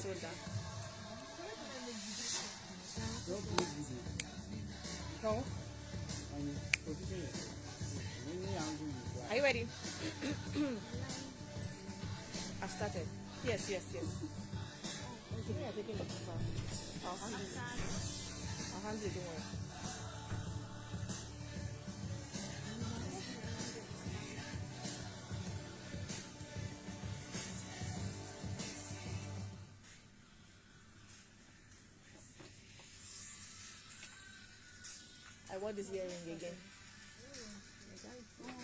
soda. Are you ready? I've started. Yes. Okay, we are taking the cover. I'll handle it. Don't worry. I want this earring again.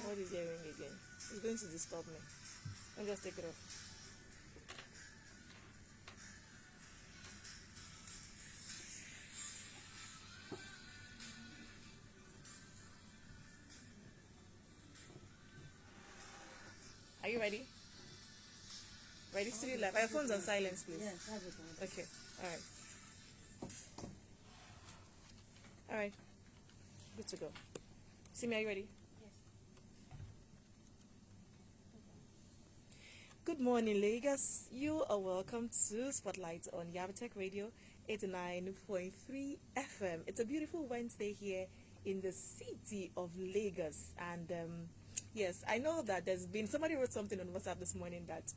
What is earring again? It's going to disturb me. Let me just take it off. Are you ready? Ready? Studio live. Are your phones on silence, please? Yes, that's it. Okay. All right. Good to go. Simi, are you ready? Yes. Good morning, Lagos. You are welcome to Spotlight on Yabatech Radio 89.3 FM. It's a beautiful Wednesday here in the city of Lagos. And yes, I know that there's been, somebody wrote something on WhatsApp this morning that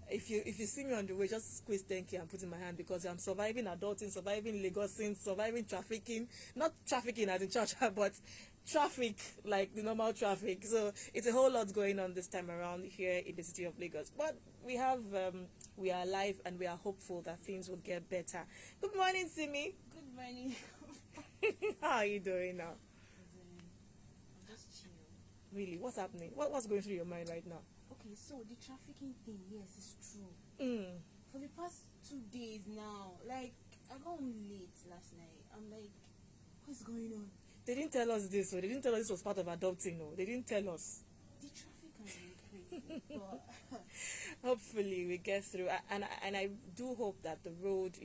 if you see me on the way, just squeeze thank you and put in my hand, because I'm surviving adulting, surviving Lagosing, surviving trafficking. Not trafficking as in church, but traffic, like the normal traffic. So it's a whole lot going on this time around here in the city of Lagos. But we have, we are alive and we are hopeful that things will get better. Good morning, Simi. Good morning. How are you doing now? I'm just chill. Really, what's happening? What's going through your mind right now? Okay, so the trafficking thing, yes, it's true. For the past 2 days now, like, I got home late last night. I'm like, what's going on? They didn't tell us this, so they didn't tell us this was part of adopting, no. They didn't tell us. The traffic has been crazy, but Hopefully we get through, and I do hope that the road,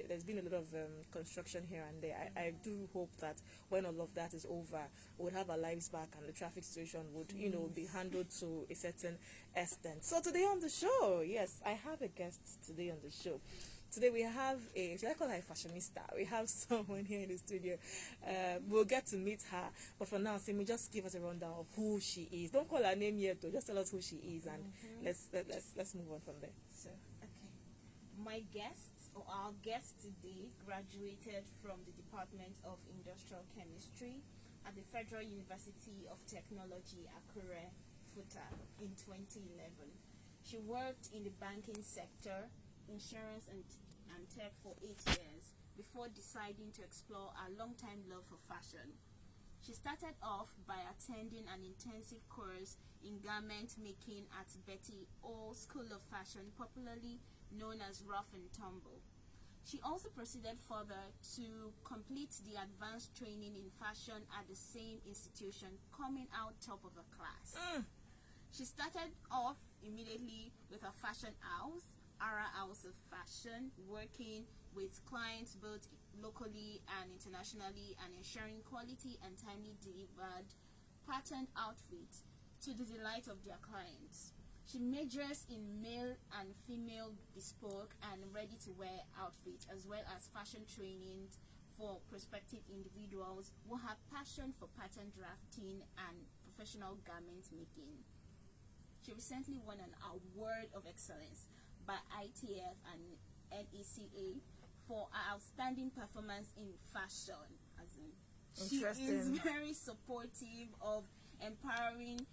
there's been a lot of construction here and there. I do hope that when all of that is over, we'll have our lives back and the traffic situation would be handled to a certain extent. So today on the show, yes, I have a guest today on the show. Today we have should I call her a fashionista? We have someone here in the studio. We'll get to meet her, but for now, Simi, just give us a rundown of who she is. Don't call her name yet, though. Just tell us who she is, and let's move on from there. So, okay. My guest, or our guest today, graduated from the Department of Industrial Chemistry at the Federal University of Technology, Akure, Futa, in 2011. She worked in the banking sector, insurance and tech for 8 years before deciding to explore her long-time love for fashion. She started off by attending an intensive course in garment making at Betty O School of Fashion, popularly known as Rough and Tumble. She also proceeded further to complete the advanced training in fashion at the same institution, coming out top of her class. She started off immediately with a fashion house, Ara House of Fashion, working with clients both locally and internationally and ensuring quality and timely delivered patterned outfits to the delight of their clients. She majors in male and female bespoke and ready-to-wear outfits, as well as fashion training for prospective individuals who have passion for pattern drafting and professional garment making. She recently won an award of excellence by ITF and NECA for her outstanding performance in fashion. She is very supportive of empowering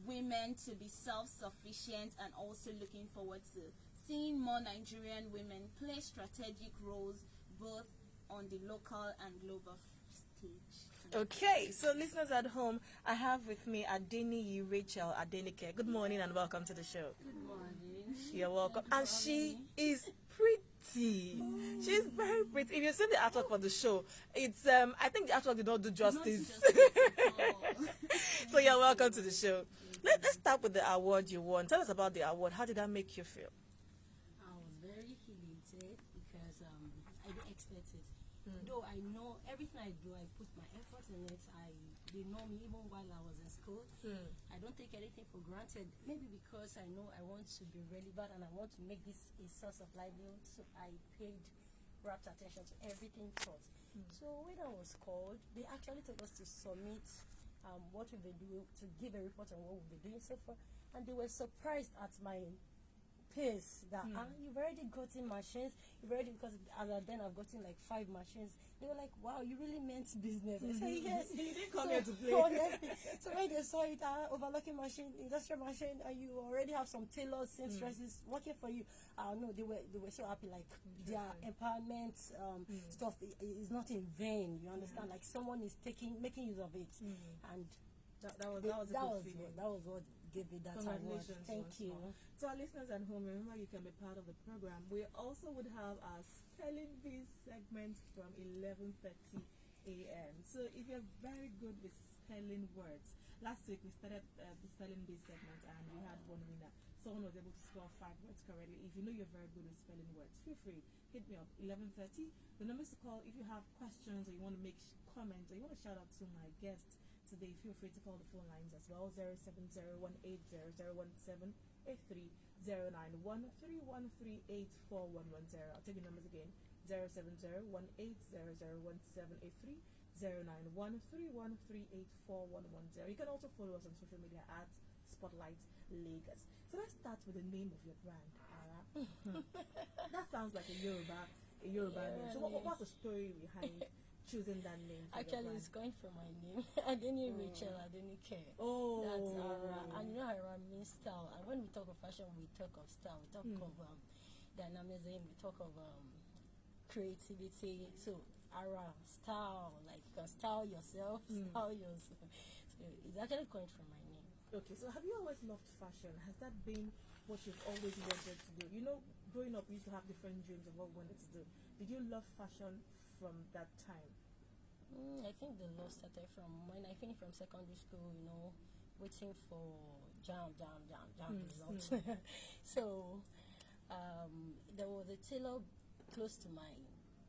women to be self-sufficient and also looking forward to seeing more Nigerian women play strategic roles both on the local and global stage. Okay, so listeners at home, I have with me Adeniyi Rachael Adenike. Good morning and welcome to the show. Good morning. You're welcome. And she is pretty. She's very pretty. If you've seen the artwork for the show, it's I think the artwork did not do justice. So you're welcome to the show. Let's start with the award you won. Tell us about the award. How did that make you feel? I was very elated because I didn't expect it. Though I know everything I do, I put my effort in it. I they know me even while I was in school. I don't take anything for granted. Maybe because I know I want to be relevant and I want to make this a source of livelihood, so I paid rapt attention to everything taught. So when I was called, they actually told us to submit what we've been doing, to give a report on what we've been doing so far, and they were surprised at my pace that you've already gotten machines, because as of then I've gotten like 5 machines. They were like, wow, you really meant business. I said, yes. You didn't come here to play. Honestly, so when they saw it, overlocking machine, industrial machine, and you already have some tailors, seamstresses working for you. No, they were so happy, like their empowerment stuff is not in vain. You understand? Like someone is making use of it, and that was a good feeling. That was what gave me that award. Thank you. To our listeners at home, remember you can be part of the program. We also would have our spelling bee segment from 11:30 a.m. So if you're very good with spelling words, last week we started the spelling bee segment and we had one winner. Someone was able to spell 5 words correctly. If you know you're very good with spelling words, feel free, hit me up 11:30. The numbers to call if you have questions or you want to make comments or you want to shout out to my guests today, feel free to call the phone lines as well. 070-180-01783, 091-3138-4110. I'll take the numbers again. 070-180-01783, 091-3138-4110. You can also follow us on social media at Spotlight Lagos. So let's start with the name of your brand, Ara. That sounds like a Yoruba name. So what's the story behind choosing that name? Actually, it's going from my name, Adeniyi, Rachael Adenike. Oh, that's Ara. And you know, Ara means style. And when we talk of fashion, we talk of style. We talk of dynamism. We talk of creativity. So Ara, style, like you can style yourself, style yourself. So it's actually going from my name. Okay, so have you always loved fashion? Has that been what you've always wanted to do? You know, growing up, you used to have different dreams of what you wanted to do. Did you love fashion from that time? I think the love started from when I finished from secondary school, you know, waiting for jam results. So there was a tailor close to my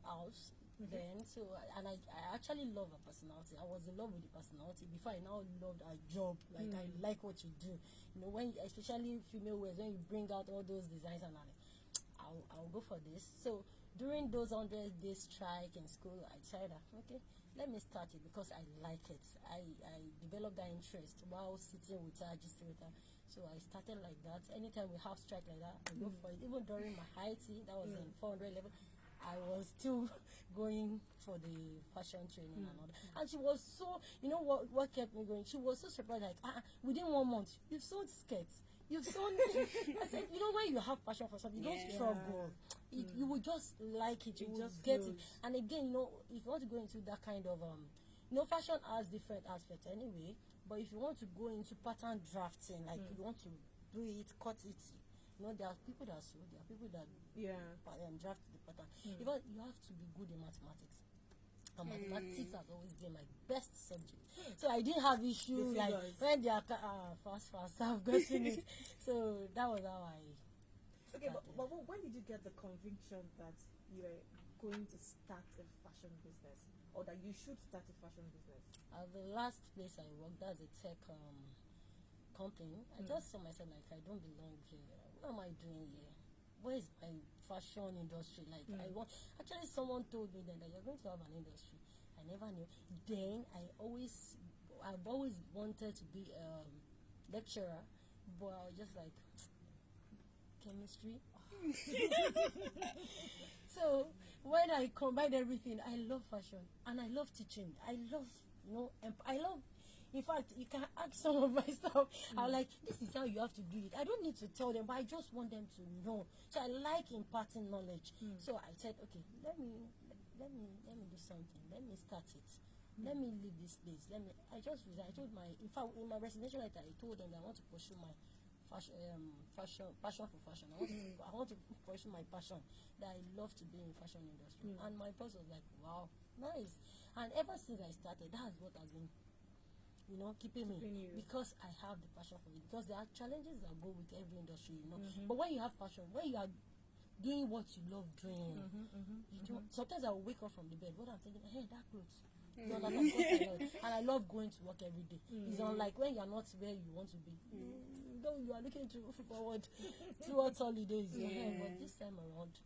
house then, so and I actually love her personality. I was in love with the personality before I now loved her job. Like I like what you do, you know, when especially female wears, when you bring out all those designs, and I'll go for this. So during those 100 days strike in school, I decided, okay, let me start it because I like it. I developed that interest while sitting with her, just with her. So I started like that. Anytime we have strike like that, I go for it. Even during my high tea, that was in 400 level, I was still going for the fashion training and all that. And she was so, you know what kept me going? She was so surprised, like, within 1 month, you've sold skirts. You've sold I said, you know, when you have passion for something, you don't struggle. You will just like it, you will get it. And again, you know, if you want to go into that kind of, you know, fashion has different aspects anyway, but if you want to go into pattern drafting, like you want to do it, cut it, you know, there are people that sew, there are people that draft the pattern. Because you have to be good in mathematics. And mathematics has always been my best subject. So I didn't have issues like when they are fast, I've gotten it. So that was how I started. Okay, but when did you get the conviction that you were going to start a fashion business, or that you should start a fashion business? The last place I worked, that's a tech company. I just saw myself like, I don't belong here. What am I doing here? Where is my fashion industry? Like, actually someone told me then that you're going to have an industry. I never knew. Then I've always wanted to be a lecturer, but I was just like, chemistry. So when I combined everything, I love fashion and I love teaching. I love, you know, in fact, you can ask some of my stuff. I'm like, this is how you have to do it. I don't need to tell them, but I just want them to know. So I like imparting knowledge. So I said, okay, let me do something. Let me start it. Let me leave this place. I told in my resignation letter, I told them that I want to pursue my passion for fashion. I want to pursue my passion, that I love to be in the fashion industry. And my boss was like, wow, nice. And ever since I started, that's what has been, you know, keeping me, because I have the passion for it. Because there are challenges that go with every industry, you know. But when you have passion, when you are doing what you love doing, you don't, sometimes I will wake up from the bed, what I'm thinking, hey, that clothes, You understand? Because I love it. And I love going to work every day. It's unlike when you're not where you want to be. Though you are looking forward towards holidays. But this time around,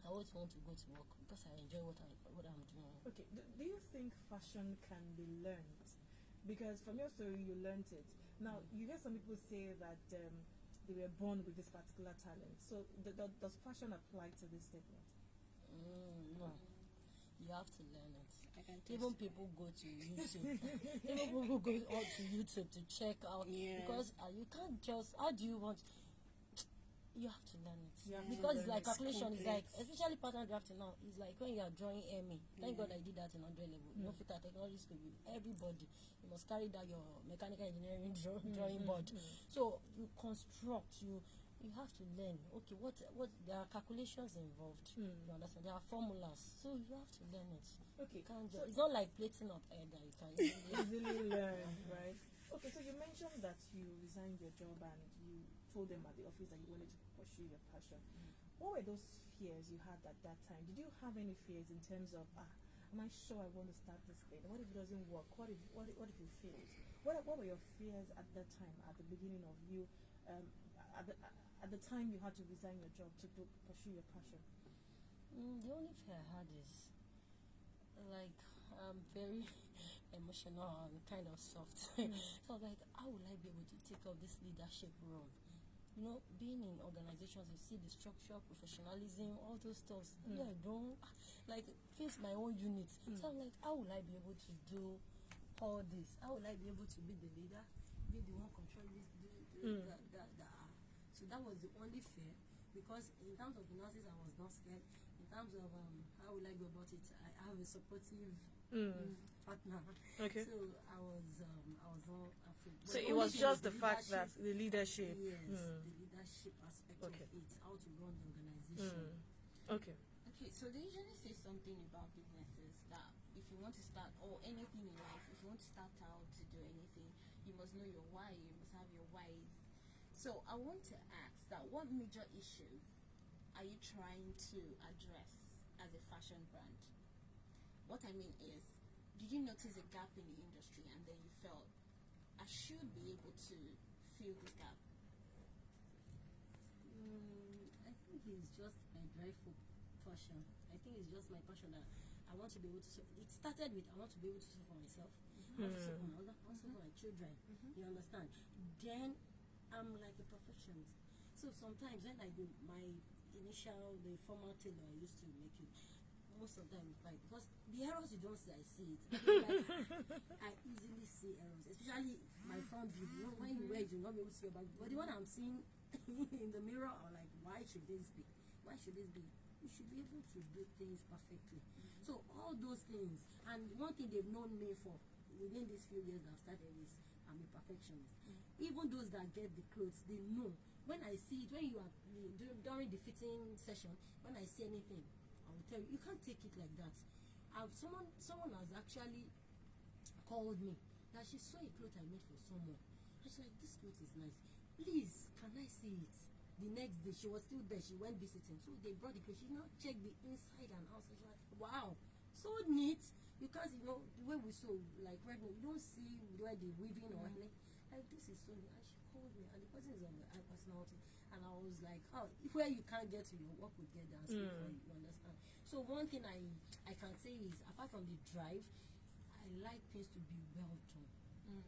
I always want to go to work because I enjoy what I'm doing. Okay, do you think fashion can be learned? Because from your story, you learned it. Now, you hear some people say that they were born with this particular talent. So, does fashion apply to this statement? No, you have to learn it. Even people go to YouTube. Even people go out to YouTube to check out because you can't just. How do you want? You have to learn it because it's like calculation. It's like especially pattern drafting now. It's like when you are drawing ME. Thank God I did that in 100 level. You know, fit at technology school. Everybody you must carry down your mechanical engineering drawing board. So you construct. You have to learn. Okay, what there are calculations involved. You understand? There are formulas. So you have to learn it. Okay, It's not like plating up air that you can easily learn, right? Okay, so you mentioned that you resigned your job and you told them at the office that you wanted to pursue your passion. What were those fears you had at that time? Did you have any fears in terms of, am I sure I want to start this thing? What if it doesn't work? What if you fail? What were your fears at that time, at the beginning of you, at the time you had to resign your job to pursue your passion? The only fear I had is, like, I'm very emotional and kind of soft. So I was like, how will I be able to take up this leadership role? You know, being in organizations, you see the structure, professionalism, all those stuff. I don't like face my own unit. So I'm like, how will I be able to do all this? How will I be able to be the leader, be the one controlling that? So that was the only fear, because in terms of finances, I was not scared. In terms of how will I go about it, I have a supportive partner. Okay. So I was not afraid. So But it was just the leadership. fact that the leadership. Yes, the leadership aspect of it, how to run the organization. Okay. Okay, so they usually say something about businesses that if you want to start, or anything in life, if you want to start out to do anything, you must know your why, you must have your whys. So I want to ask that what major issues are you trying to address as a fashion brand? What I mean is, did you notice a gap in the industry and then you felt, I should be able to fill this gap? I think it's just my drive for fashion. I think it's just my passion that I want to be able to serve. It started with I want to be able to serve for myself, I want to serve for my mother, I want to serve for my children. You understand? Then I'm like a perfectionist. So sometimes when I do the former tailor I used to make it, most of the time we fight because the errors you don't see, I see it. I easily see errors, especially my front view. You know, when you wear it, you're not able to see your back. But the one I'm seeing in the mirror, I'm like, why should this be? Why should this be? You should be able to do things perfectly. So all those things, and one thing they've known me for within these few years that I've started is I'm a perfectionist. Even those that get the clothes, they know. When I see it, when you are during the fitting session, when I see anything, I will tell you, you can't take it like that. Someone has actually called me that she saw a cloth I made for someone. And she's like, this cloth is nice. Please, can I see it? The next day, she was still there. She went visiting. So they brought the clothes. She now checked the inside and outside. She's like, wow, so neat. Because, you know, the way we sew, like right now, you don't see where the weaving or anything. Like, this is so neat. And she called me. And the person is on the high personality. And I was like, oh, where you can't get to your work will get there and speak for you, you understand? So one thing I can say is, apart from the drive, I like things to be well done. You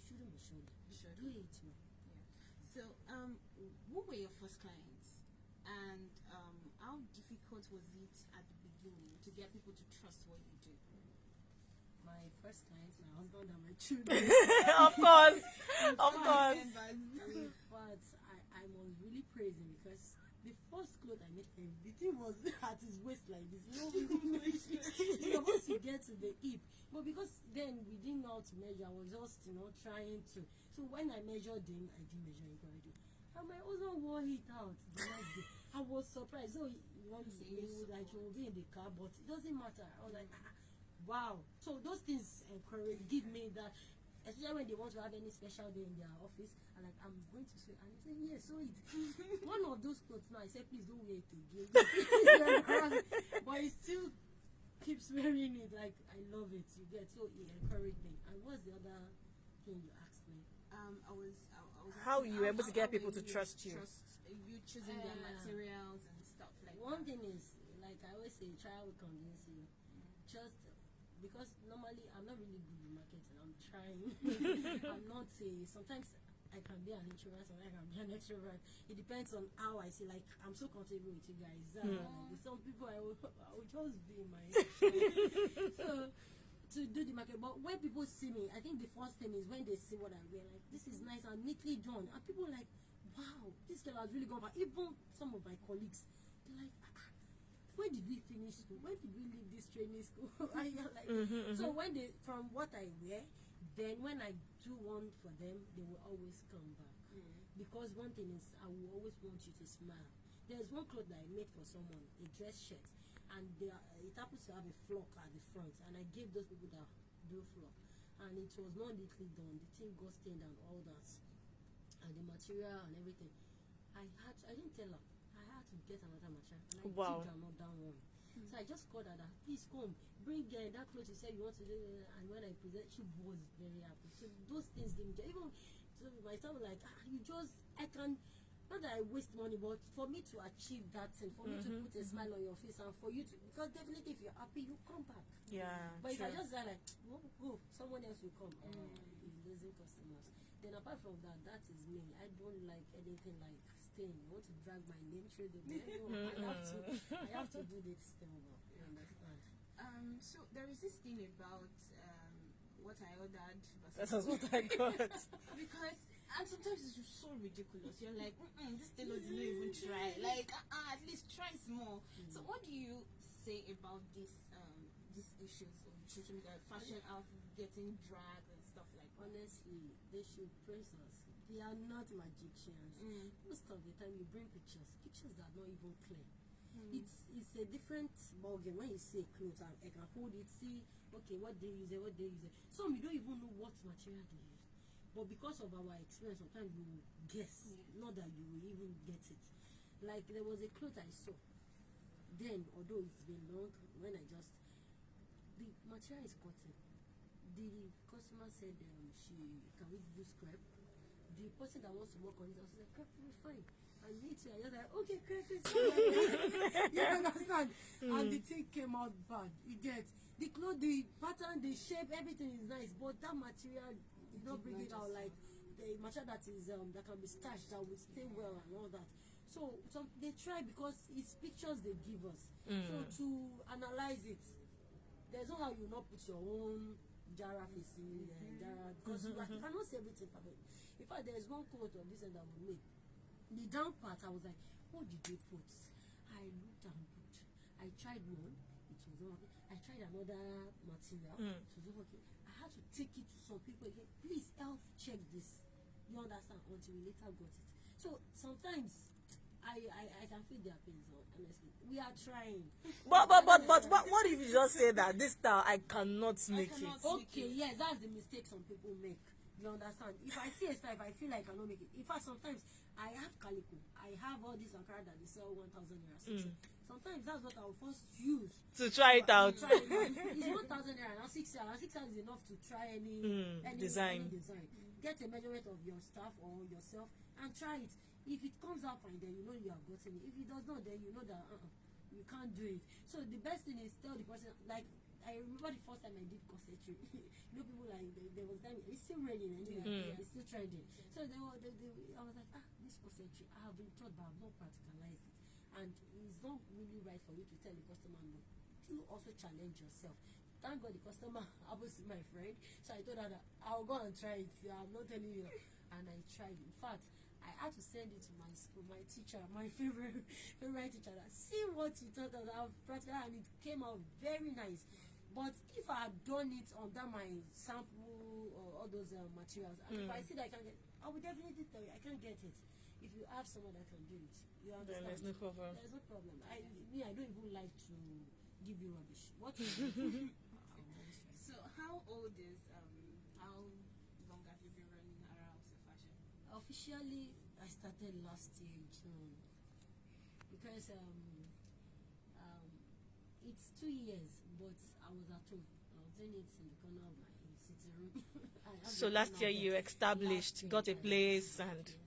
shouldn't be sure. You should do it. So, who were your first clients? And how difficult was it at the beginning to get people to trust what you do? My first clients, my husband and my children. Of course. Of course. But I was really praising because the first clothes I made for him, the thing was at his waist like this. You know, you're supposed to get to the hip. But because then we didn't know how to measure, I was just, trying to. So when I measured him, I didn't measure him correctly. And my husband wore it out the next day. I was surprised. So, he will be in the car, but it doesn't matter. I was like, wow. So those things give me that. Especially when they want to have any special day in their office, I'm like, I'm going to sew it. And they say, yes, sew it. One of those clothes now, I said, please don't wear it again. But it's still keeps wearing it. Like, I love it. You get, so it encouraged me. And what's the other thing you asked me? I was How you were able to get how people to will trust you? Trust you choosing their materials and stuff like One that. thing is, like I always say, try will convince you. Just because normally I'm not really good with marketing. I'm trying. I'm not sometimes I can be an introvert, sometimes I can be an extrovert. It depends on how I see. Like, I'm so comfortable with you guys. With some people I will just be in my so to do the market. But when people see me, I think the first thing is when they see what I wear, like, this is nice and neatly done, and people are like, wow, this girl has really gone for. Even some of my colleagues, they're like, when did we finish school? When did we leave this training school? I like, so when they, from what I wear, then when I do one for them, they will always come back. Because one thing is, I will always want you to smile. There's one cloth that I made for someone, a dress shirt, and it happens to have a flock at the front, and I gave those people that do flock, and it was not neatly done. The thing got stained and all that, and the material and everything. I didn't tell her. I had to get another material, and I Wow. did another one. So I just called her that, please come, bring that clothes you said you want to do. And when I present, she was very happy. So those things give me joy. Even so myself, like, you just, I can, not that I waste money, but for me to achieve that thing, for me to put a smile on your face, and for you to, because definitely if you're happy, you come back. Yeah, But if I true. just say like, go, someone else will come. You're losing customers. Then apart from that, that is me. I don't like anything like stain. I want to drag my name through the bed. No, I have to do this thing. You understand? So there is this thing about what I ordered That versus was what I got. because and sometimes it's just so ridiculous. You're like, this tailor didn't even try. Like, at least try small. So what do you say about these issues on social media, fashion outfit getting dragged and stuff like that? Honestly, they should praise us. They are not magicians. Most of the time, you bring pictures that are not even clear. It's a different ballgame when you see a clothes and I can hold it, see, okay, what they use, what they use. Some you don't even know what material they use. But because of our experience, sometimes we will guess, not that you will even get it. Like, there was a cloth I saw. Then, although it's been long, when I just, the material is cotton. The customer said, can we do scrap? The person that wants to work on it, I was like, crap, we're fine. And me too, I was like, okay, crap, it's fine. You understand? And the thing came out bad. You get the clothes, the pattern, the shape, everything is nice, but that material did not bring it out like the material that is that can be starched, that will stay well and all that. So they try because it's pictures they give us. So to analyze it, there's no how you not put your own Jara face in Jara, because you cannot say everything perfect. In fact, there's one quote of this that we made. The down part, I was like, what did they put? I looked and looked. I tried one, it was not okay. I tried another material, it was not okay. I had to take it to some people again. Please help check this. You understand? Until we later got it. So sometimes I can feel their pains, honestly. We are trying. But what if you just say that this style I cannot make cannot it? Okay, yes, that's the mistake some people make. You understand? If I see a style, if I feel like I cannot make it. In fact, sometimes I have calico. I have all these Ankara that they sell 1,000 naira. Sometimes that's what I'll first use To try it out. Try it out. It's 1,000 naira and 6 hours. 6 hours is enough to try any design. Get a measurement of your staff or yourself and try it. If it comes out fine, then you know you have gotten it. If it does not, then you know that you can't do it. So the best thing is tell the person, like, I remember the first time I did corsetry. You know, people like, there was time, it's still raining anyway, it's still trending. So I was like, this corsetry, I have been taught, but I've not practicalized it. And it's not really right for you to tell the customer no. You also challenge yourself. Thank God the customer happens to be my friend. So I told her that I'll go and try it. I'm not telling you. And I tried it. In fact, I had to send it to my school, my teacher, my favorite teacher. That, see what you taught us, I've practiced, and it came out very nice. But if I had done it under my sample or all those materials, and if I see that I can get, I will definitely tell you I can't get it. If you have someone that can do it, you understand? Then there's no problem. There's no problem. I don't even like to give you rubbish. What you So how old is how long have you been running Arouse Fashion? Officially, I started last year in June because it's 2 years, but I was at home. I was doing it in the corner of my sitting room. I have So a last year corner you bed. established, Last got a year, place, and yes.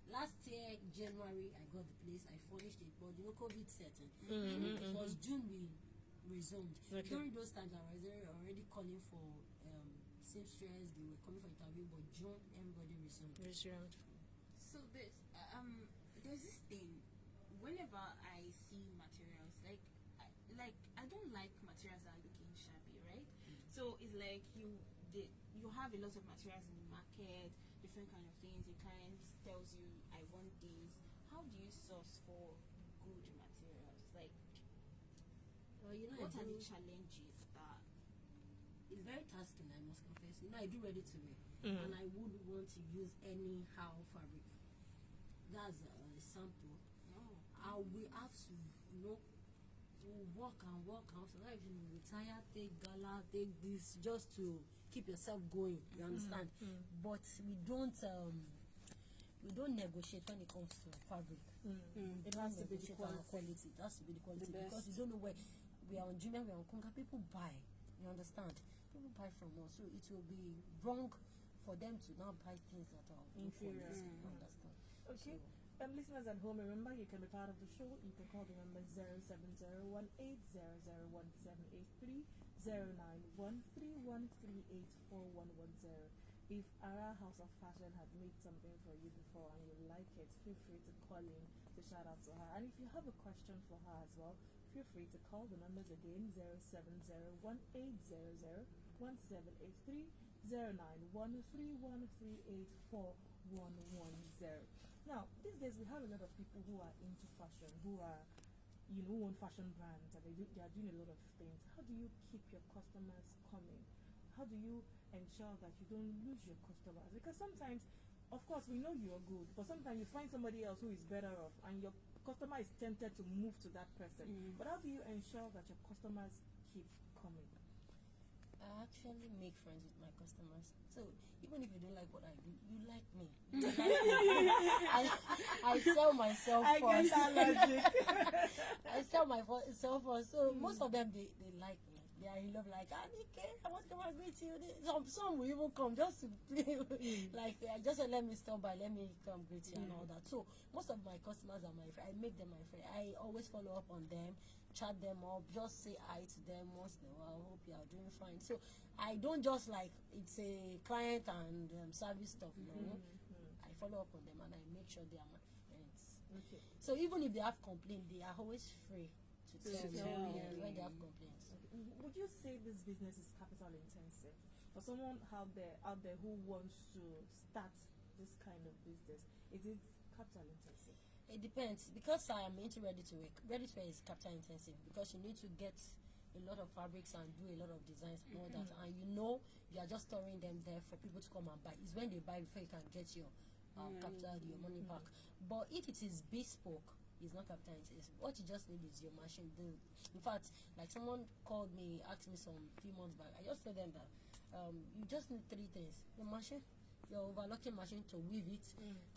Last year January I got the place. I furnished it, but COVID setting. It was June we resumed. Okay. During those times I was already calling for seamstress. They were coming for interview, but June everybody resumed. resumed. So there's this thing. Whenever I see materials, I don't like materials that are looking shabby, right? So it's like you have a lot of materials in the market, different kind of things. The client tells you, I want these. How do you source for good materials? Like, what are the challenges that? It's very tasking, I must confess. I do ready to wear, and I would want to use anyhow fabric. That's a sample. We have to, work and work. Sometimes you retire, take gala, take this, just to keep yourself going. You understand? But we don't negotiate when it comes to fabric. It has to be the quality. It has to be the quality, because you don't know where we are on Junior, we are on Conga. People buy. You understand? People buy from us, so it will be wrong for them to now buy things that are inferior. You understand? Okay. Listeners at home, remember you can be part of the show. You can call the number 07018001783, 09131384110. If our House of Fashion has made something for you before and you like it, feel free to call in to shout out to her. And if you have a question for her as well, feel free to call the numbers again: 07018001783, 09131384110. Now, these days we have a lot of people who are into fashion, who are, who own fashion brands, and they are doing a lot of things. How do you keep your customers coming? How do you ensure that you don't lose your customers? Because sometimes, of course, we know you are good, but sometimes you find somebody else who is better off, and your customer is tempted to move to that person. But how do you ensure that your customers keep coming? I actually make friends with my customers. So even if you don't like what I do, you like me. You like me. I sell myself I first. get that logic. I sell myself first. So most of them they like me. They are in love, like, Adenike, I want to come and greet you. Some will even come just to play. Like, just let me stop by, let me come greet you and all that. So most of my customers are my friend. I make them my friend. I always follow up on them, chat them up, just say hi to them once in a while. Hope you are doing fine. So I don't just like it's a client and service stuff. No, I follow up on them and I make sure they are my friends. Okay. So even if they have complaints, they are always free to tell me when they have complaints. Would you say this business is capital intensive? For someone out there who wants to start this kind of business, is it capital intensive? It depends, because I am into ready to wear. Ready to wear is capital intensive because you need to get a lot of fabrics and do a lot of designs and all that, and you are just storing them there for people to come and buy. It's when they buy before you can get your capital, your money back. But if it is bespoke, it's not capital intensive. What you just need is your machine. In fact, like someone called me, asked me some few months back. I just told them that you just need 3 things: your machine, your overlocking machine to weave it,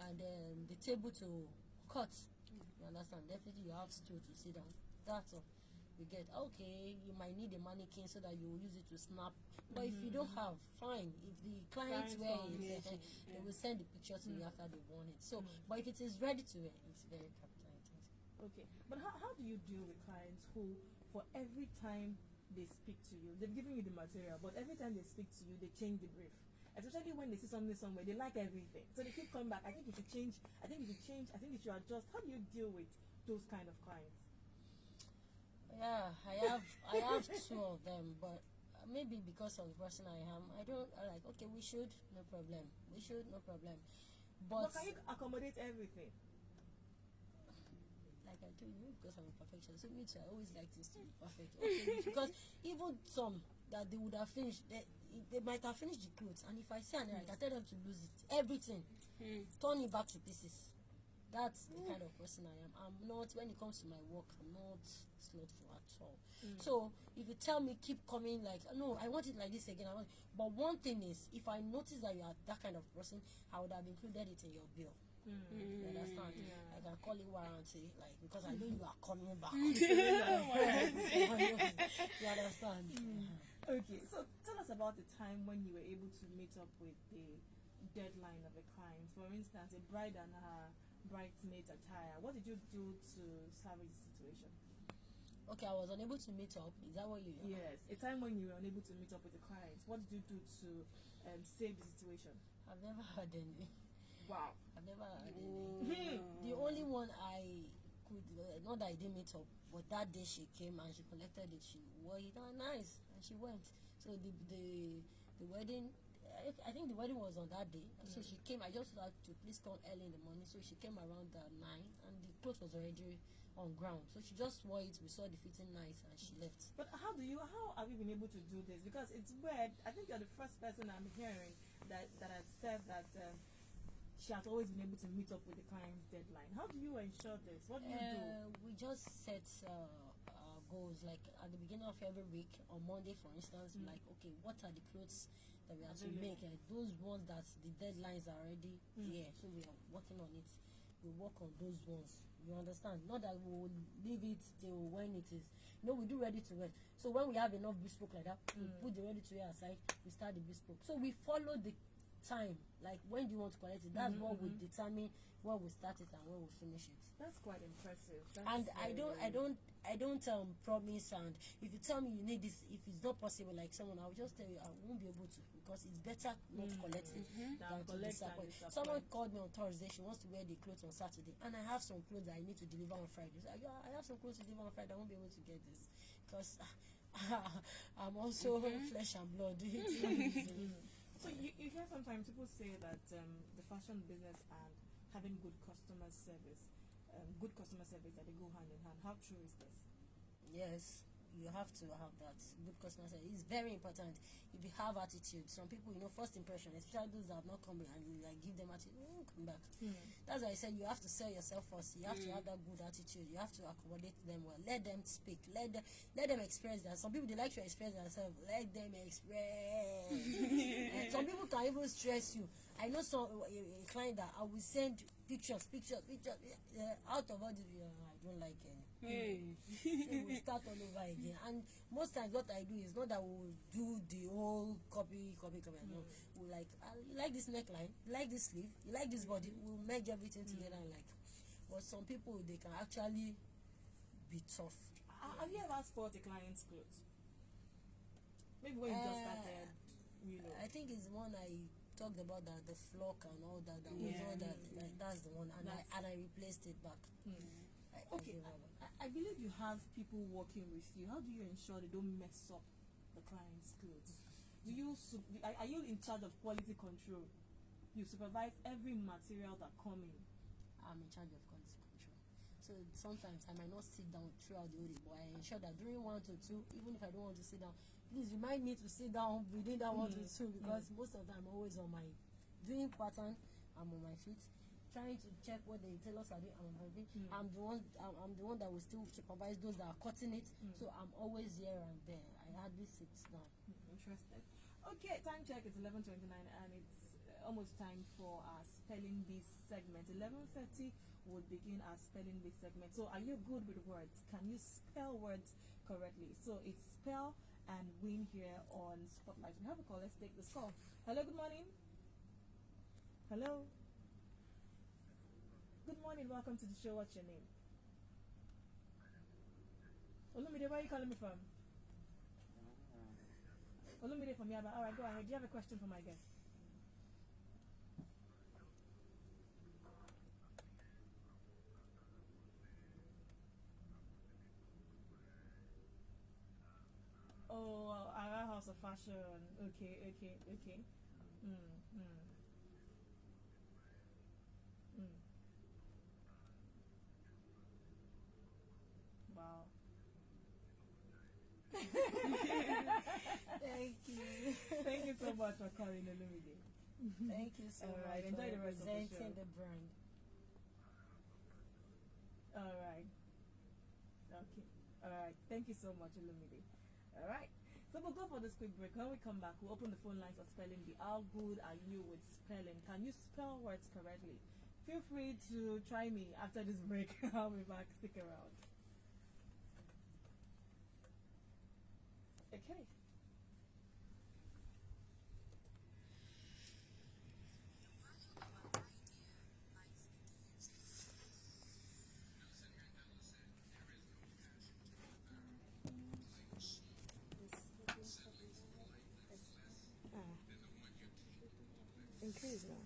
and then the table to cut. You understand? Definitely, you have stool to sit down. That's all. You get okay. You might need a mannequin so that you will use it to snap. But if you don't have, fine. If the clients wear it, they will send the picture to you after they've worn it. So, but if it is ready to wear, it's very capital intensive. Okay, but how do you deal with clients who, for every time they speak to you, they've given you the material, but every time they speak to you, they change the brief? Especially when they see something somewhere, they like everything, so they keep coming back. I think you should change. I think you should change. I think you should adjust. How do you deal with those kind of clients? Yeah, I have 2 of them, but maybe because of the person I am, I like. Okay, we should, no problem. We should, no problem. But can you accommodate everything? Like I told you, because I'm a perfectionist, so me too, I always like things to be perfect. Okay, because even some that they would have finished, they might have finished the clothes, and if I say an error, I tell them to lose it, everything, turn it back to pieces. That's the kind of person I am. I'm not, when it comes to my work, I'm not slothful at all. So if you tell me keep coming, like, no, I want it like this again, but one thing is, if I notice that you are that kind of person, I would have included it in your bill. You understand? I can call it warranty, like, because I know you are coming back. You understand? Okay, so tell us about the time when you were able to meet up with the deadline of a client. For instance, a bride and her bridesmaid attire. What did you do to salvage the situation? Okay, I was unable to meet up. Is that what you? Yes, a time when you were unable to meet up with the client. What did you do to save the situation? I've never had any. Wow. I've never had any. The only one I could, not that I didn't meet up, but that day she came and she collected it. She wore it, nice, and she went. So the wedding, I think the wedding was on that day. So she came. I just had to please come early in the morning. So she came around 9, and the clothes was already on ground. So she just wore it. We saw the fitting nice, and she left. But how have you been able to do this? Because it's weird. I think you're the first person I'm hearing that has said that she has always been able to meet up with the client's deadline. How do you ensure this? What do you do? We just set goals, like at the beginning of every week. On Monday, for instance, like, okay, what are the clothes that we have to make? Those ones that the deadlines are already here, so we are working on it. We work on those ones. You understand? Not that we will leave it till when it is. We do ready to wear. So when we have enough bespoke like that, we put the ready to wear aside. We start the bespoke. So we follow the time. Like, when do you want to collect it? That's what will determine when we start it and when we finish it. That's quite impressive. And I don't promise, and if you tell me you need this, if it's not possible, like someone, I will just tell you I won't be able to, because it's better not to collect it than to disappoint. Someone called me on Thursday. She wants to wear the clothes on Saturday, and I have some clothes that I need to deliver on Friday. So I have some clothes to deliver on Friday. I won't be able to get this because I'm also flesh and blood. So you hear sometimes people say that the fashion business and having good customer service that they go hand in hand. How true is this? Yes, you have to have that. Good customer service is very important. If you have attitude, some people, first impression, especially those that have not come in, and you like give them attitude, come back. That's why I said you have to sell yourself first. You have to have that good attitude. You have to accommodate them well. Let them speak. Let them express that. Some people, they like to express themselves. Let them express. And some people can even stress you. I know a client that I will send pictures out of all the I don't like any. So we start all over again. And most times what I do is not that we'll do the whole copy. No. We like, you like this neckline, you like this sleeve, you like this body, we'll merge everything together and like. But some people, they can actually be tough. Have you ever sport a client's clothes? Maybe when you just started, I think it's one I talked about, that the flock and all that. Was all that. Like, that's the one, and I replaced it back. I believe you have people working with you. How do you ensure they don't mess up the client's clothes? Are you in charge of quality control? You supervise every material that come in. I'm in charge of quality control. So sometimes I might not sit down throughout the whole day, but I ensure that during 1 to 2, even if I don't want to sit down, please remind me to sit down within that 1 to 2, because most of the time I'm always on my doing pattern. I'm on my feet, trying to check what the tailors are doing. I'm on my feet. I'm the one that will still supervise those that are cutting it. So I'm always here and there. I hardly sit down. Interesting. Okay, time check is 11:29, and it's almost time for our spelling bee segment. 11:30 would begin our spelling bee segment. So are you good with words? Can you spell words correctly? So it's spell and win here on Spotlight. We have a call. Let's take this call. Hello, good morning. Hello. Good morning. Welcome to the show. What's your name? Olumide, where are you calling me from? Olumide from Yaba. All right, go ahead. Do you have a question for my guest? Oh, our house of fashion. Okay. Wow. Thank you. Thank you so much for calling, Olumide. Thank you so All right, much enjoy for the rest of the representing show. the brand. All right. Okay. All right. Thank you so much, Olumide. All right. So we'll go for this quick break. When we come back, we'll open the phone lines for spelling bee. How good are you with spelling? Can you spell words correctly? Feel free to try me after this break. I'll be back. Stick around. Okay. Ah, increase now.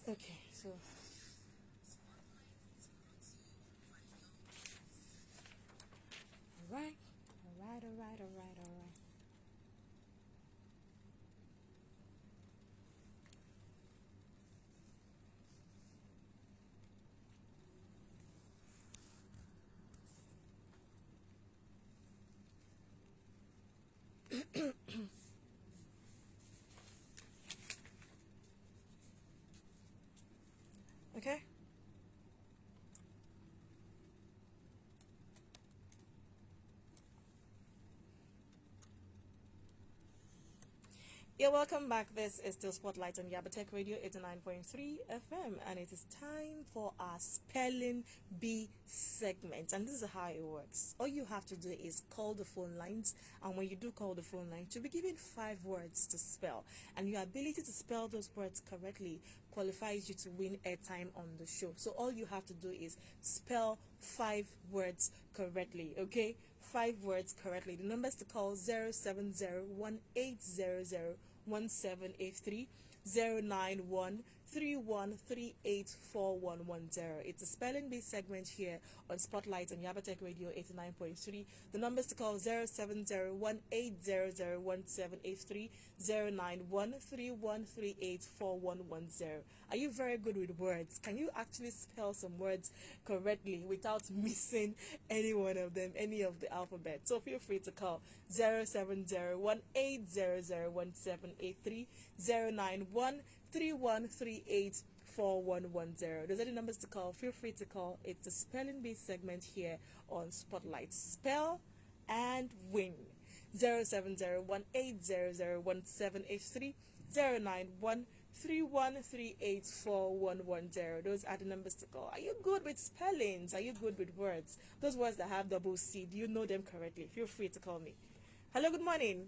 Okay, so all right, all right, all right, all right, all right. Okay. Yeah, welcome back. This is still Spotlight on Yabatech Radio 89.3 FM, and it is time for our Spelling Bee segment. And this is how it works. All you have to do is call the phone lines, and when you do call the phone lines, you'll be given 5 words to spell, and your ability to spell those words correctly qualifies you to win airtime on the show. So all you have to do is spell 5 words correctly, okay? 5 words correctly. The numbers to call 07018001783 09131384110. It's a spelling bee segment here on Spotlight on Yabatech Radio 89.3. The numbers to call 07018001783 09131384110. Are you very good with words? Can you actually spell some words correctly without missing any one of them, any of the alphabet? So feel free to call 07018001783 09131384110. Those are the numbers to call. Feel free to call. It's the spelling bee segment here on Spotlight. Spell and win. 07018001783 09131384110. Those are the numbers to call. Are you good with spellings? Are you good with words? Those words that have double C, do you know them correctly? Feel free to call me. Hello, good morning.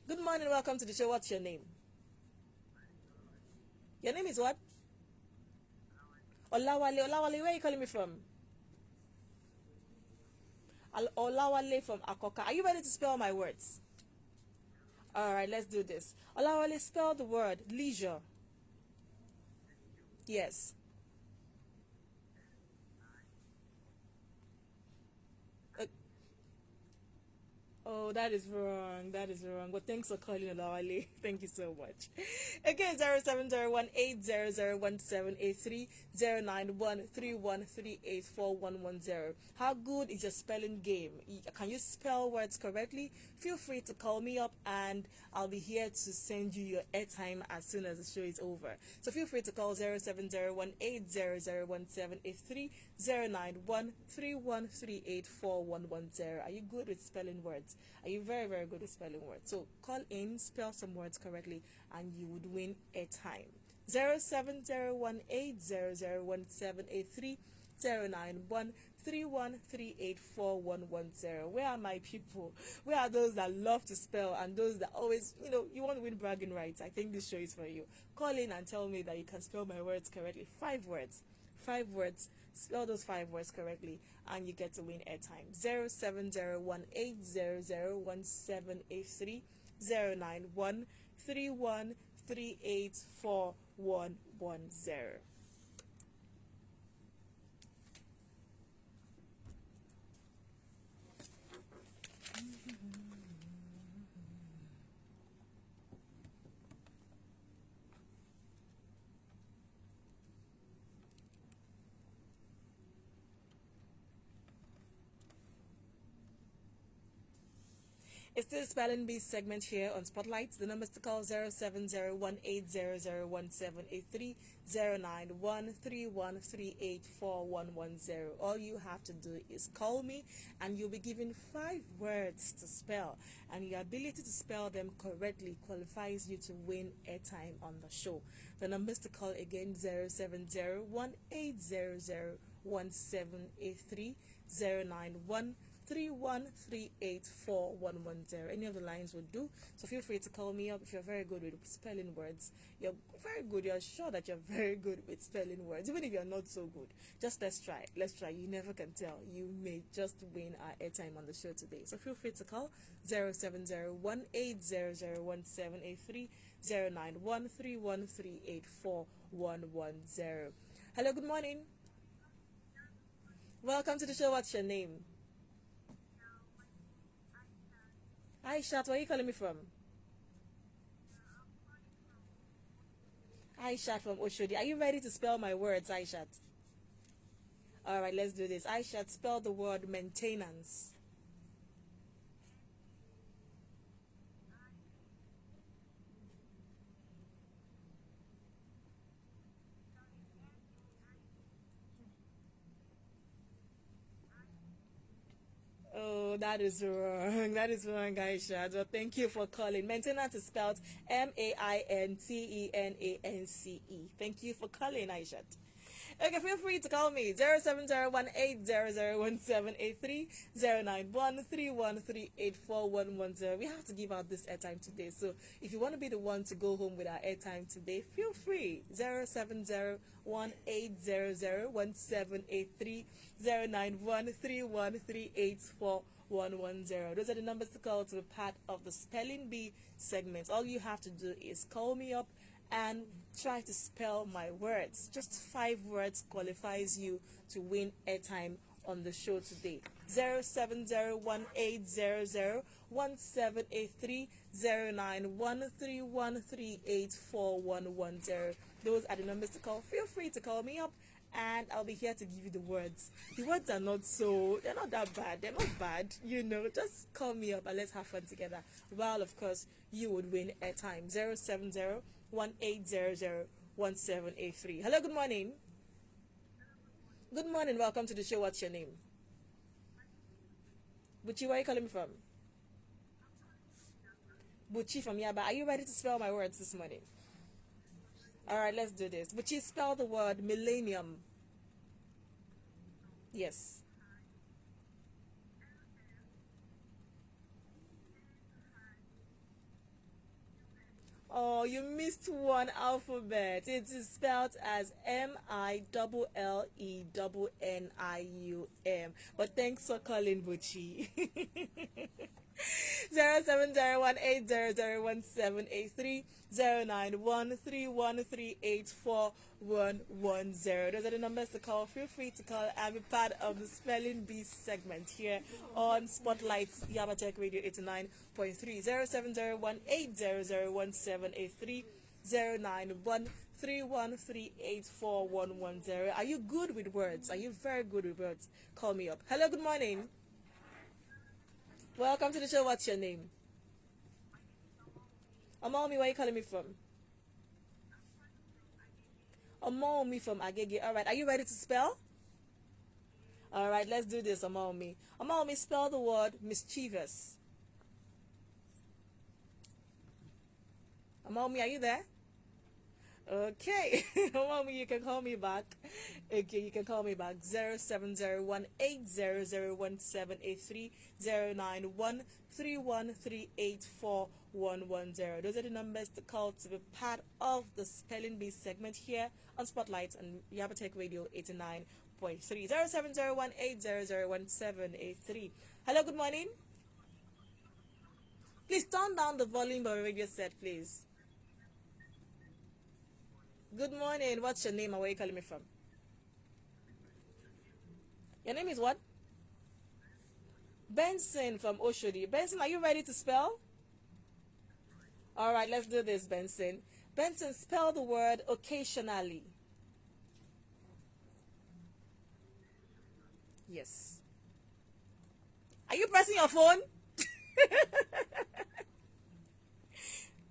Good morning, welcome to the show. What's your name? Your name is what? Olawale. Olawale, where are you calling me from? Olawale from Akoka. Are you ready to spell my words? Alright, let's do this. Olawale, spell the word leisure. Yes. Uh, Oh, that is wrong. That is wrong. But thanks for calling, Olawale. Thank you so much. Again, 07018001783 How good is your spelling game? Can you spell words correctly? Feel free to call me up and I'll be here to send you your airtime as soon as the show is over. So feel free to call 07018001783 09131384110. Are you good with spelling words? Are you very, very good with spelling words? So call in, spell some words correctly, and you would win airtime. 07018001783 09131384110. Where are my people? Where are those that love to spell and those that always, you want to win bragging rights? I think this show is for you. Call in and tell me that you can spell my words correctly. 5 words. 5 words. Spell those 5 words correctly and you get to win airtime. 07018001783 09131384110. It's the spelling bee segment here on Spotlight. The numbers to call 07018001783 All you have to do is call me and you'll be given 5 words to spell. And your ability to spell them correctly qualifies you to win airtime on the show. The numbers to call again 07018001783 09131384110. Any of the lines would do. So feel free to call me up if you're very good with spelling words. You're very good. You're sure that you're very good with spelling words. Even if you're not so good, just let's try. Let's try. You never can tell. You may just win our airtime on the show today. So feel free to call 07018001783 09131384110. Hello, good morning. Welcome to the show. What's your name? Aishat, where are you calling me from? Aishat from Oshodi. Are you ready to spell my words, Aishat? Alright, let's do this. Aishat, spell the word maintenance. Oh, that is wrong. That is wrong, Aisha. Well, thank you for calling. Maintenance is spelled maintenance. Thank you for calling, Aisha. Okay, feel free to call me 07018001783 09131384110. We have to give out this airtime today, so if you want to be the one to go home with our airtime today, feel free 07018001783 09131384110. Those are the numbers to call to be part of the spelling bee segment. All you have to do is call me up and try to spell my words. Just 5 words qualifies you to win airtime on the show today. 07018001783 09131384110. Those are the numbers to call. Feel free to call me up and I'll be here to give you the words. The words are they're not that bad. They're not bad, just call me up and let's have fun together. Well, of course, you would win airtime. 07018001783. Hello, good morning. Good morning, welcome to the show. What's your name? Buchi, where are you calling me from? Buchi from Yaba. Are you ready to spell my words this morning? Alright, let's do this. Buchi, spell the word millennium. Yes. Oh, you missed one alphabet. It is spelled as Millenium. But thanks for calling, Buchi. 07018001783 09131384110. Those are the numbers to call. Feel free to call and be part of the spelling bee segment here on Spotlight Yabatech Radio 89.3. 07018001783 09131384110. Are you good with words? Are you very good with words? Call me up. Hello, good morning. Welcome to the show. What's your name? Amomi, where are you calling me from? Amomi from Agege. Alright, are you ready to spell? Alright, let's do this, Amomi. Amomi, spell the word mischievous. Amomi, are you there? Okay. Amomi, you can call me back. Okay, you can call me back. 07018001783 09131384110. Those are the numbers to call to be part of the spelling bee segment here on Spotlight and Yabatech Radio 89.3. 07018001783. Hello, good morning. Please turn down the volume of your radio set, please. Good morning. What's your name and where are you calling me from? Your name is what? Benson from Oshodi. Benson, are you ready to spell? Alright, let's do this, Benson. Benson, spell the word occasionally. Yes. Are you pressing your phone?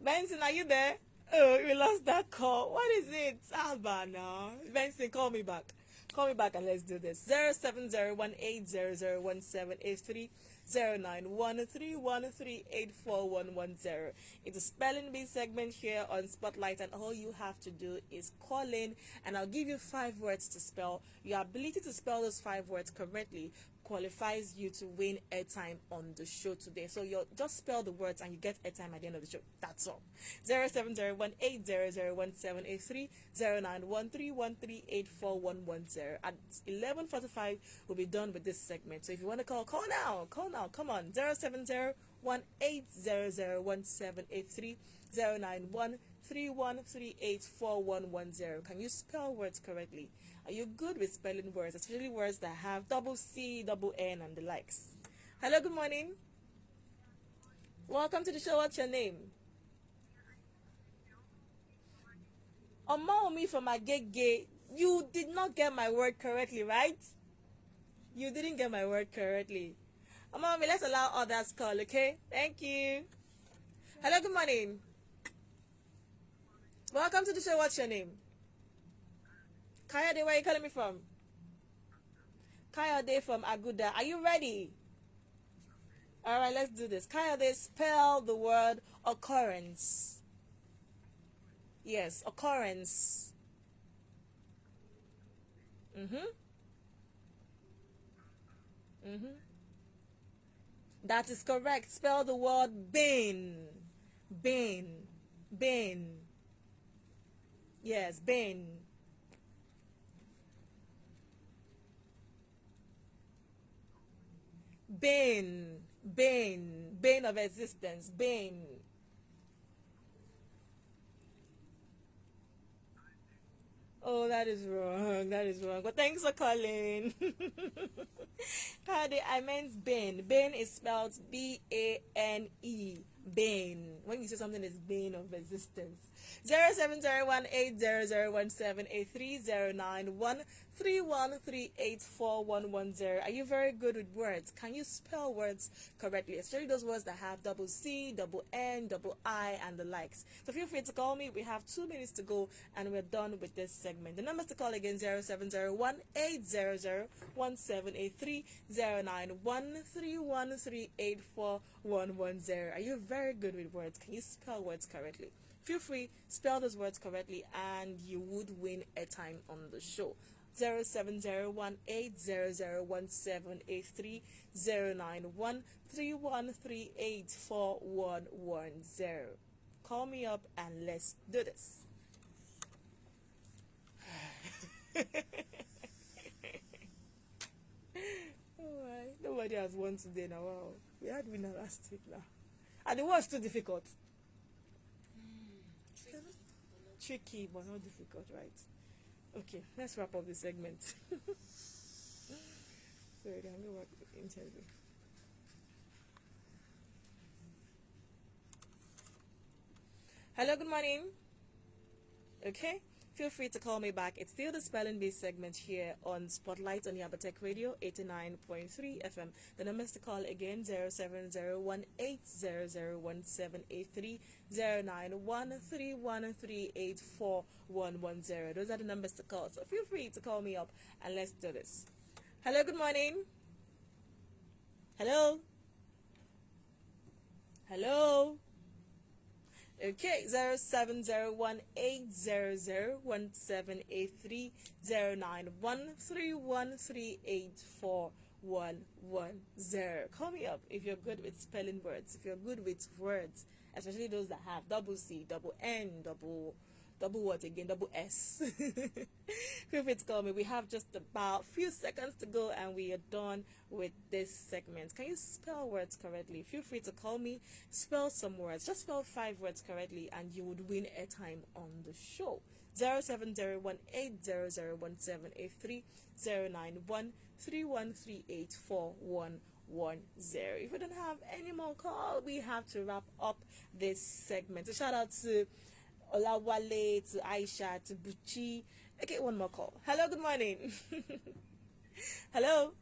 Benson, are you there? Oh, we lost that call. What is it? Alba now. Benson, call me back. Call me back and let's do this. 07018001783 09131384110. It's a spelling bee segment here on Spotlight, and all you have to do is call in and I'll give you 5 words to spell. Your ability to spell those 5 words correctly qualifies you to win airtime on the show today. So you just spell the words and you get airtime at the end of the show. That's all. 07018001783 09131384110. At 11:45 we'll be done with this segment. So if you want to call now. Call now. Come on. 07018001783 09131384110. Can you spell words correctly? Are you good with spelling words, especially words that have double C, double N, and the likes? Hello, good morning. Welcome to the show. What's your name? Omaomi from Agege. You did not get my word correctly, right? You didn't get my word correctly. Omaomi, let's allow others call, okay? Thank you. Hello, good morning. Welcome to the show. What's your name? Kayode, where are you calling me from? Kayode from Aguda. Are you ready? Alright, let's do this. Kayode, spell the word occurrence. Yes, occurrence. That is correct. Spell the word bin. Bin. Bin. Yes, bin. Bane, bane of existence, bane. Oh, that is wrong. But thanks for calling. Kade, I meant bane. Bane is spelled B-A-N-E. Bane. When you say something is bane of existence. 07018001783 Are you very good with words? Can you spell words correctly? Especially those words that have double C, double N, double I, and the likes. So feel free to call me. We have 2 minutes to go and we're done with this segment. The numbers to call again: 07018001783 09131384110. Are you very good with words? Can you spell words correctly? Feel free, spell those words correctly and you would win airtime on the show. 07018001783 09131384110. Call me up and let's do this. Alright, nobody has won today now. Wow. We had winner last week now. And it was too difficult. Tricky, but not difficult, right? Okay, let's wrap up the segment. So we can go back to the interview. Hello, good morning. Okay, feel free to call me back. It's still the spelling bee segment here on Spotlight on Yabatech Radio 89.3 FM. The numbers to call again: 07018001783 09131384110. Those are the numbers to call. So feel free to call me up and let's do this. Hello, good morning. Hello. Hello. Okay, 07018001783 09131384110. Call me up if you're good with spelling words, if you're good with words, especially those that have double C, double N, double what again, double S. Feel free to call me. We have just about few seconds to go and we are done with this segment. Can you spell words correctly? Feel free to call me. Spell some words. Just spell 5 words correctly and you would win airtime on the show. 07018001783 09131384110. If we don't have any more call, we have to wrap up this segment. So shout out to Olawale, to Aisha, to Buchi. Okay, one more call. Hello, good morning. Hello.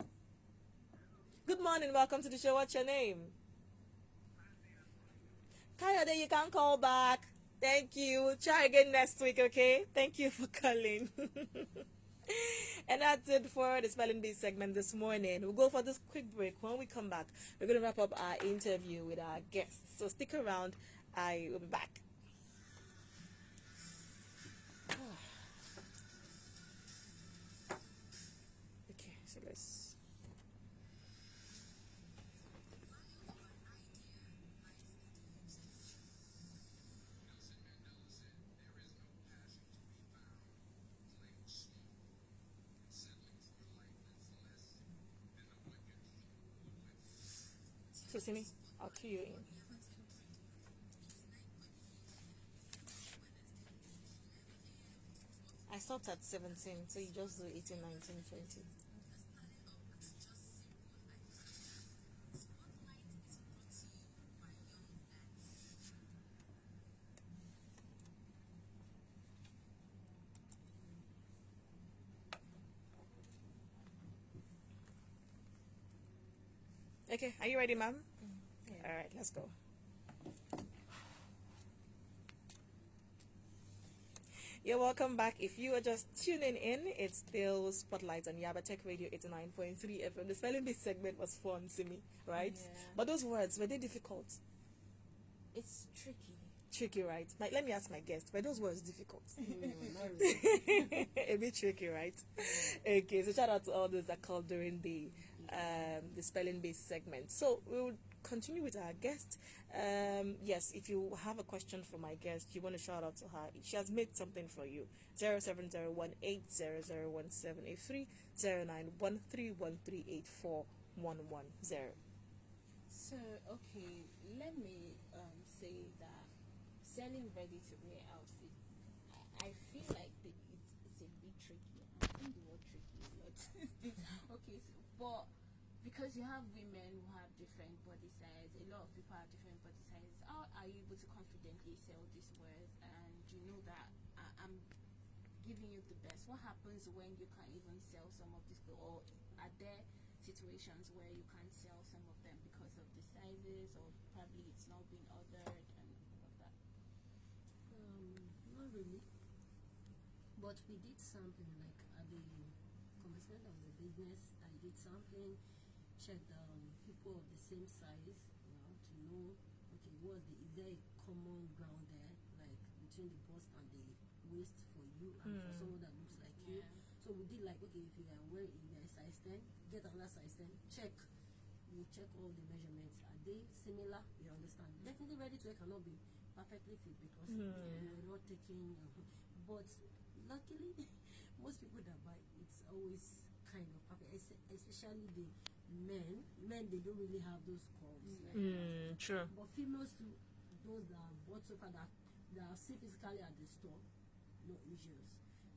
Good morning, welcome to the show. What's your name? Kayode, you can call back. Thank you. Try again next week, okay? Thank you for calling. And that's it for the spelling bee segment this morning. We'll go for this quick break. When we come back, we're going to wrap up our interview with our guests. So stick around. I will be back. Okay, so let's. So, Simi, I'll cue you in. I stopped at 17, so you just do 18, 19, 20. Okay, are you ready, ma'am? Yeah. All right, let's go. You're welcome back. If you are just tuning in, it's still Spotlight on Yabatech Radio 89.3 FM. The spelling bee segment was fun, Simi, right? Yeah. But those words, were they difficult? It's tricky. Tricky, right? Like, let me ask my guest, were those words difficult? Not really. A bit tricky, right? Okay, so shout out to all those that called during the spelling bee segment. So we'll continue with our guest. Yes, if you have a question for my guest, you want to shout out to her. She has made something for you. 07018001783 0913138411. So, okay, let me say that selling ready-to-wear outfit, I feel like it's a bit tricky. I think the word tricky a lot. Okay, so, but because you have women who have different body size, a lot of people have different body sizes. How are you able to confidently sell these wares and you know that I'm giving you the best? What happens when you can't even sell some of these, or are there situations where you can't sell some of them because of the sizes, or probably it's not being ordered and all of that? Not really. But we did something like at the commencement of the business. I did something, checked people of the same size, to know, okay, is there a common ground there, like between the bust and the waist for you and for someone that looks like you. Yeah. So we did like, okay, if you are wearing a size 10, get another size 10, check. We check all the measurements. Are they similar? You understand? Definitely ready to wear cannot be perfectly fit because we're not taking. But luckily, most people that buy, it's always kind of perfect, especially the men. Men, they don't really have those curves. True. But females too, those that are bought so far that are seen physically at the store, no issues.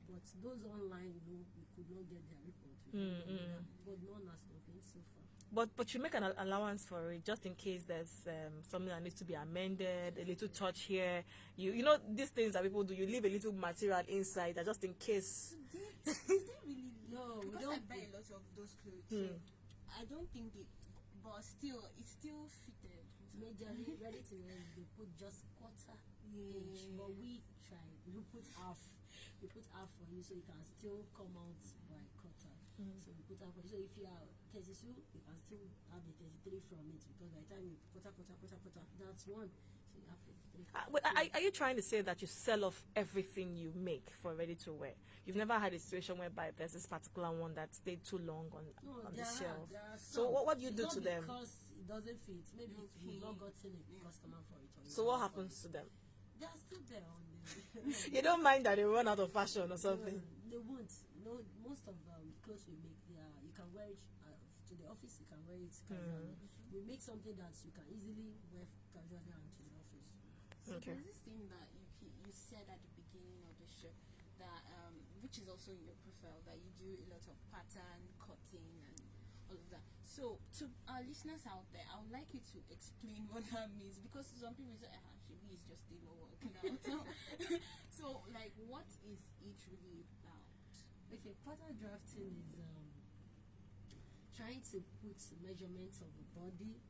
But those online, we could not get their report. But none has complained so far. But you make an allowance for it just in case there's something that needs to be amended, a little touch here. You know these things that people do. You leave a little material inside that just in case. They really No, we because don't I buy a lot of those clothes. So I don't think but still, it's still fitted. Majorly ready to wear, they put just quarter inch, but we tried. We put half for you, so you can still come out by quarter. So we put half for you. So if you are 32, you can still have the 33 from it, because by the time you quarter, that's one. So you have 53. But are you trying to say that you sell off everything you make for ready to wear? You've never had a situation whereby there's this particular one that stayed too long on the shelf. So what do you do to them? Because it doesn't fit. Maybe you've not gotten a customer for it. So what happens to them? They are still there on the. You don't mind that they run out of fashion or something? They won't. No, most of clothes we make, you can wear it to the office. You can wear it casually. We make something that you can easily wear casually and to the office. So Okay. there's this thing that you said at the beginning of the show that which is also in your profile, that you do a lot of pattern cutting and all of that. So to our listeners out there, I would like you to explain what that means, because some people say Shibi is just still working out. So like, what is it really about? Okay, pattern drafting is trying to put measurements of the body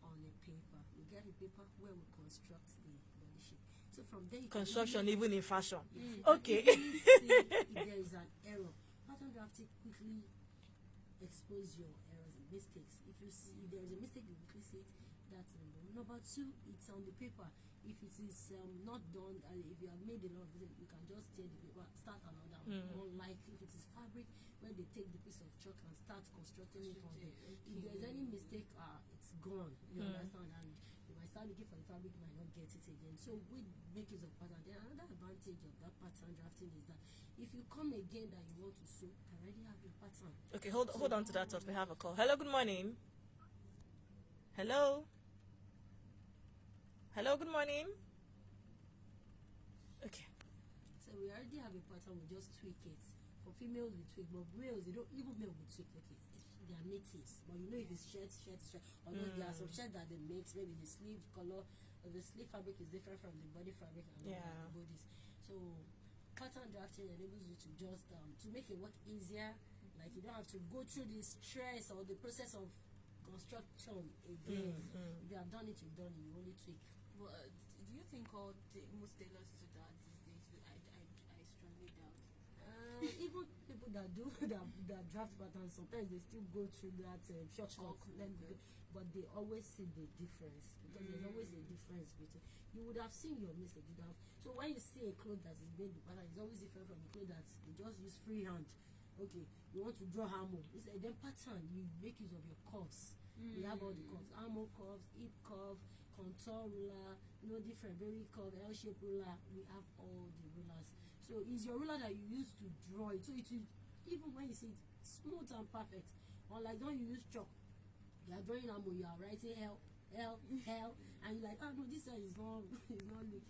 on a paper. We get a paper where we construct the body shape. So from there, you Construction, can even in fashion. okay. Okay. See if there is an error. Pattern drafting quickly expose your errors and mistakes. If you see there is a mistake, you quickly see it. That's number one. Number two, it's on the paper. If it is not done, and if you have made a lot of mistakes, you can just tear the paper, start another one. Unlike if it is fabric, where they take the piece of chalk and start constructing it on there. If there is any mistake, it's gone. You understand? And you might start looking for the fabric, you might not get it again. So we make use of pattern. Then another advantage of that pattern drafting is that if you come again that you want to sew, you already have your pattern. Okay, hold on to that thought. We have a call. Hello, good morning. Hello. Hello, good morning. Okay. So we already have a pattern, we just tweak it. For females we tweak, but males, they don't, even male we tweak. Okay, they are natives, but you know if it's shirt, although there are some shirts that they mix, maybe the sleeve color or the sleeve fabric is different from the body fabric and all the bodies. So pattern drafting enables you to just to make your work easier. Like you don't have to go through the stress or the process of construction again. If you have done it, you've done it. You only tweak. Well, do you think most tailors do that these days? I strongly doubt. Even people that do that draft patterns, sometimes they still go through that shortcut, but they always see the difference, because there's always a difference between. You would have seen your mistake. So when you see a cloth that is made with pattern, it's always different from a cloth that you just use freehand. Okay, you want to draw armor. Then pattern, you make use of your curves. We have all the curves, armor curves, hip curve, contour ruler, different very curved L-shaped ruler. We have all the rulers. So it's your ruler that you use to draw it. So it will, even when you see it smooth and perfect. Unlike when you use chalk, you are drawing armor, you are writing L, and you're like, oh no, this one is not looking well. You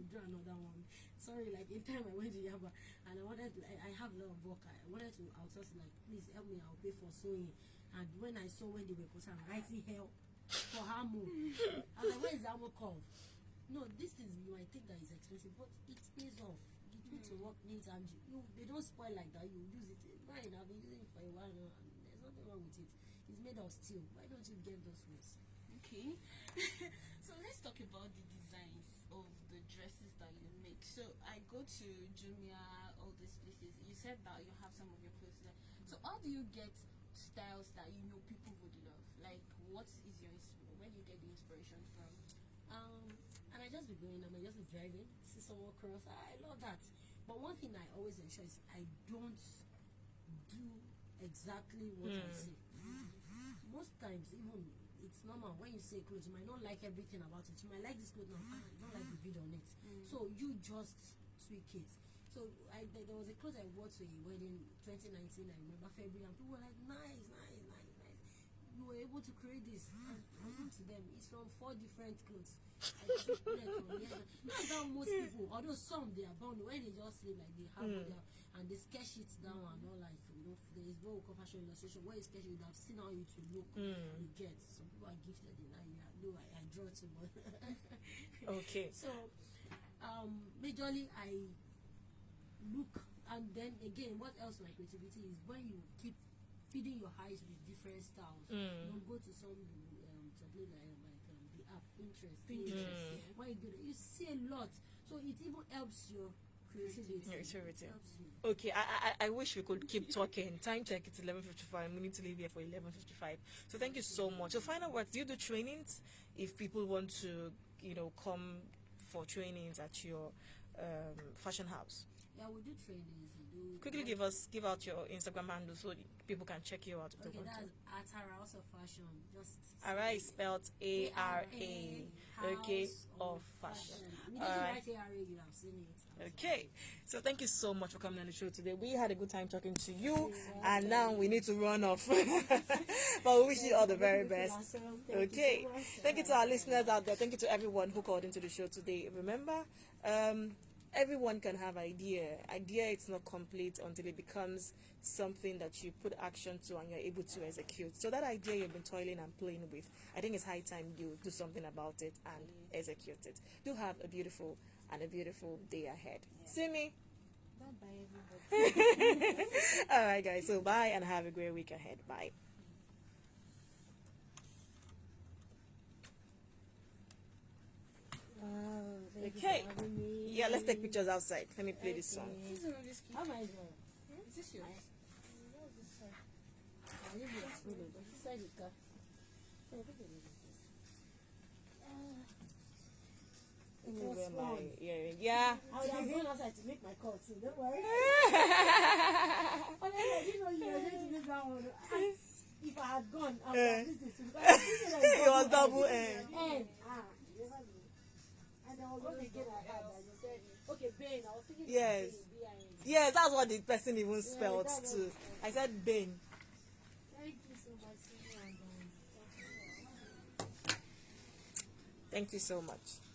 draw another one. Sorry, like in time I went to Yaba and I have a lot of work. I wanted to outsource, like, please help me, I'll pay for sewing. And when I saw when they were writing hell for armor, I was like, where is the armor curve? No, this is, you might think that it's expensive, but it pays off. You do it to work neat, and they don't spoil like that. You use it. Fine, I've been using it for a while now, and there's nothing wrong with it. It's made of steel. Why don't you get those ones? Okay. So let's talk about the designs of the dresses that you make. So I go to Jumia, all these places. You said that you have some of your clothes there. So how do you get styles that you know people would love? Like, what is your where do you get the inspiration from? And I just be going, I might just be driving, see someone cross. I love that. But one thing I always ensure is I don't do exactly what I say. Most times, even it's normal when you say clothes, you might not like everything about it. You might like this clothes now, I don't like the video on it. So you just tweak it. So there was a clothes I wore to a wedding 2019, I remember February, and people were like, nice. You were able to create this. I went to them. It's from 4 different clothes. That's how most people, although some they are bound when they just sleep, like they have all their, and they sketch it down and all, like there is no fashion illustration where you sketch it, you have seen how it will look. You get some people are gifted in that. I draw too much. Okay. So majorly I look, and then again, what else my creativity is when you keep feeding your eyes with different styles. Don't go to some something like the app Pinterest. When you do that, you see a lot. So it even helps your creativity. Helps you. Okay, I wish we could keep talking. Time check, it's 11:55. We need to leave here for 11:55. So thank you so much. So final words, do you do trainings if people want to, come for trainings at your fashion house? Yeah, we do trainings. Quickly give out your Instagram handle so people can check you out. Okay, that's at House of Fashion. Just Ara spelled A-R-A. Okay, of fashion. Alright. You have seen it. Okay, so thank you so much for coming on the show today. We had a good time talking to you, and now we need to run off. But we wish you all the very best. Okay, thank you to our listeners out there. Thank you to everyone who called into the show today. Remember, everyone can have idea. It's not complete until it becomes something that you put action to and you're able to execute. So that idea you've been toiling and playing with, I think it's high time you do something about it and execute it. Do have a beautiful day ahead. See me. Bye everybody. All right, guys. So bye and have a great week ahead. Bye. Thank you Okay. for having me. Yeah, let's take pictures outside. Let me play this song. How am I doing? Is this yours? I leave it as follow, but inside the car. Yeah, take a look at this. Let me It was wear my fun. earring. Yeah. I would have gone outside to make my call too. Don't worry. But I didn't know you were going to make that one. If I had gone, I would have missed it too. Because I was thinking that It was double end. end. End. You never know. And there was one again I had that you said, okay, Bane. I was thinking Yes. B-I-N. Yes, that's what the person even spelled that's too. I said Bane. Thank you so much. Thank you so much.